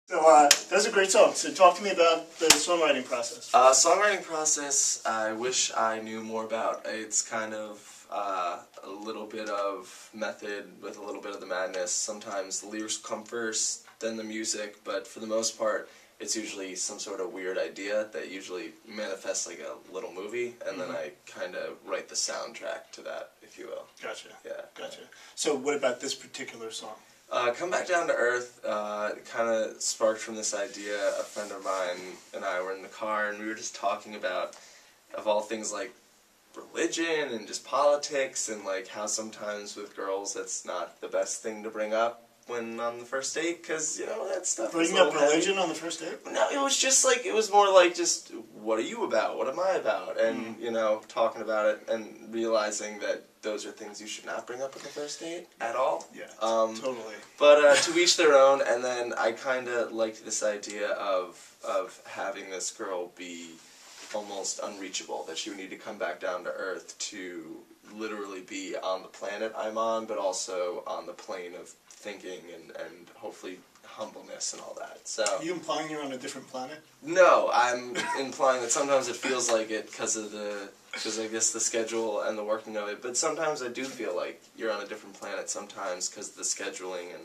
So those are great songs. So talk to me about the songwriting process. Songwriting process, I wish I knew more about. It's kind of a little bit of method with a little bit of the madness. Sometimes the lyrics come first, then the music, but for the most part, it's usually some sort of weird idea that usually manifests like a little movie, and then I kind of write the soundtrack to that, if you will. Gotcha. Yeah. Gotcha. So what about this particular song? Come Back Down to Earth kind of sparked from this idea. A friend of mine and I were in the car, and we were just talking about, of all things, like religion and just politics, and like how sometimes with girls that's not the best thing to bring up when on the first date, because, you know, that stuff is Bringing up religion on the first date? No, it was just like, it was more like just, what are you about? What am I about? And, you know, talking about it and realizing that those are things you should not bring up at the first date at all. Yeah, totally. But to each their own, and then I kind of liked this idea of having this girl be almost unreachable, that she would need to come back down to Earth to literally be on the planet I'm on, but also on the plane of thinking and hopefully humbleness and all that. So, are you implying you're on a different planet? No, I'm implying that sometimes it feels like it because I guess the schedule and the working of it, but sometimes I do feel like you're on a different planet sometimes because of the scheduling and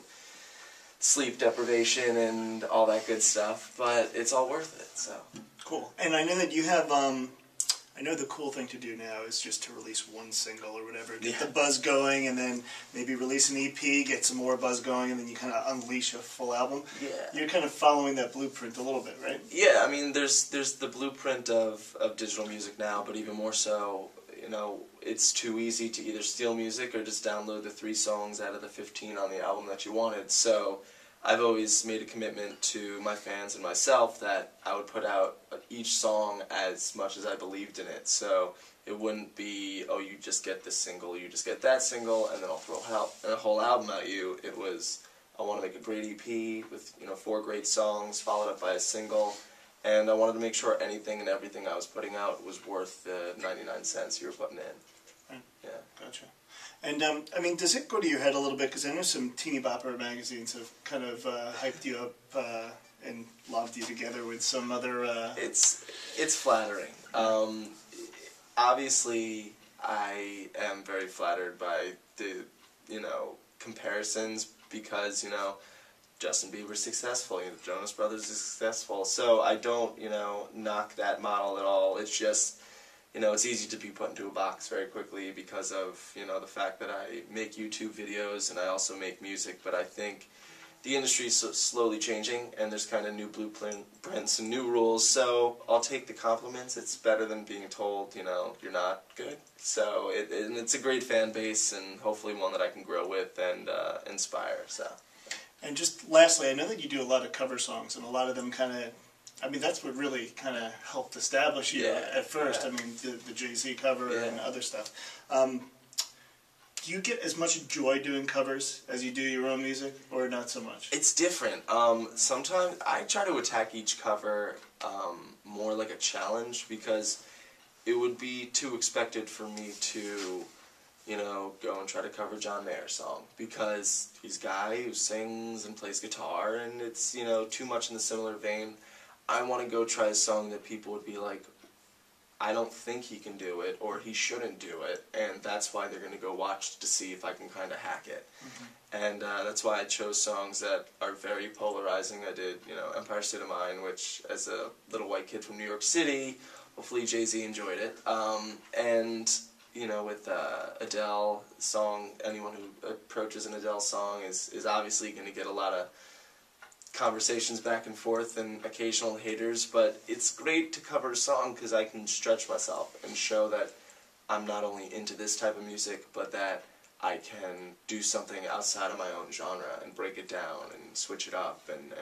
sleep deprivation and all that good stuff, but it's all worth it, so. Cool. And I know that you have, I know the cool thing to do now is just to release one single or whatever, get the buzz going, and then maybe release an EP, get some more buzz going, and then you kind of unleash a full album. Yeah. You're kind of following that blueprint a little bit, right? Yeah, I mean, there's the blueprint of digital music now, but even more so, you know, it's too easy to either steal music or just download the 3 songs out of the 15 on the album that you wanted. So I've always made a commitment to my fans and myself that I would put out each song as much as I believed in it. So it wouldn't be, oh, you just get this single, you just get that single, and then I'll throw a whole album at you. It was, I want to make a great EP with, you know, 4 great songs, followed up by a single, and I wanted to make sure anything and everything I was putting out was worth the 99 cents you were putting in. Right. Yeah. Gotcha. And, I mean, does it go to your head a little bit? Because I know some teeny bopper magazines have kind of hyped you up and lobbed you together with some other... It's flattering. Obviously, I am very flattered by the, you know, comparisons because, you know, Justin Bieber's successful, you know, the Jonas Brothers is successful. So I don't, you know, knock that model at all. It's just... You know, it's easy to be put into a box very quickly because of, you know, the fact that I make YouTube videos and I also make music, but I think the industry is slowly changing and there's kind of new blueprints and new rules, so I'll take the compliments. It's better than being told, you know, you're not good. So and it's a great fan base and hopefully one that I can grow with and inspire, so. And just lastly, I know that you do a lot of cover songs and a lot of them kind of, I mean, that's what really kind of helped establish you at first. Yeah. I mean, the Jay-Z cover and other stuff. Do you get as much joy doing covers as you do your own music, or not so much? It's different. Sometimes I try to attack each cover more like a challenge because it would be too expected for me to, you know, go and try to cover John Mayer's song because he's a guy who sings and plays guitar and it's, you know, too much in the similar vein. I want to go try a song that people would be like, I don't think he can do it, or he shouldn't do it, and that's why they're going to go watch to see if I can kind of hack it. And that's why I chose songs that are very polarizing. I did, you know, Empire State of Mind, which, as a little white kid from New York City, hopefully Jay-Z enjoyed it. And, you know, with Adele song, anyone who approaches an Adele song is obviously going to get a lot of conversations back and forth and occasional haters, but it's great to cover a song because I can stretch myself and show that I'm not only into this type of music, but that I can do something outside of my own genre and break it down and switch it up and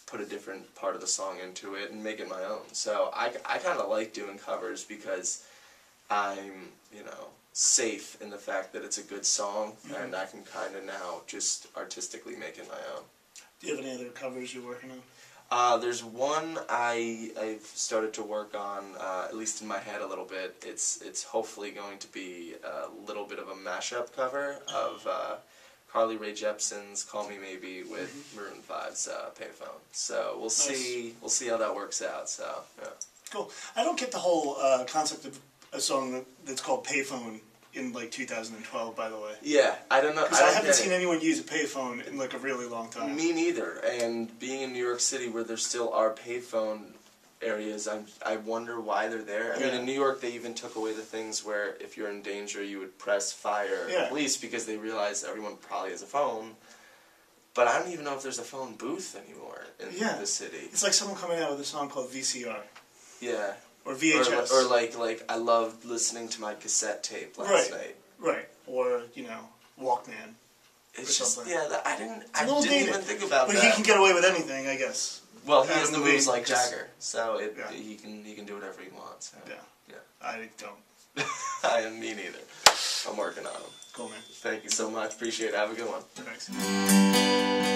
put a different part of the song into it and make it my own. So I kind of like doing covers because I'm, you know, safe in the fact that it's a good song and I can kind of now just artistically make it my own. Do you have any other covers you're working on? There's one I've started to work on, at least in my head a little bit. It's hopefully going to be a little bit of a mashup cover of Carly Rae Jepsen's "Call Me Maybe" with Maroon 5's "Payphone." So we'll see. We'll see how that works out. So yeah. Cool. I don't get the whole concept of a song that's called "Payphone" in like 2012. By the way. Yeah, I don't know. Because I haven't seen anyone use a payphone in like a really long time. Me neither. And being in New York City, where there still are payphone areas, I wonder why they're there. I mean, in New York, they even took away the things where if you're in danger, you would press fire or police because they realized everyone probably has a phone. But I don't even know if there's a phone booth anymore in the city. It's like someone coming out with a song called VCR. Yeah. Or VHS. Or like I loved listening to my cassette tape last night. Right. Or, Walkman. It's just, I didn't even think that. about that. But he can get away with anything, I guess. Well, he has the moves like Jagger, so he can do whatever he wants. So. Yeah. I don't. Me neither. I'm working on him. Cool, man. Thank you so much. Appreciate it. Have a good one. Thanks.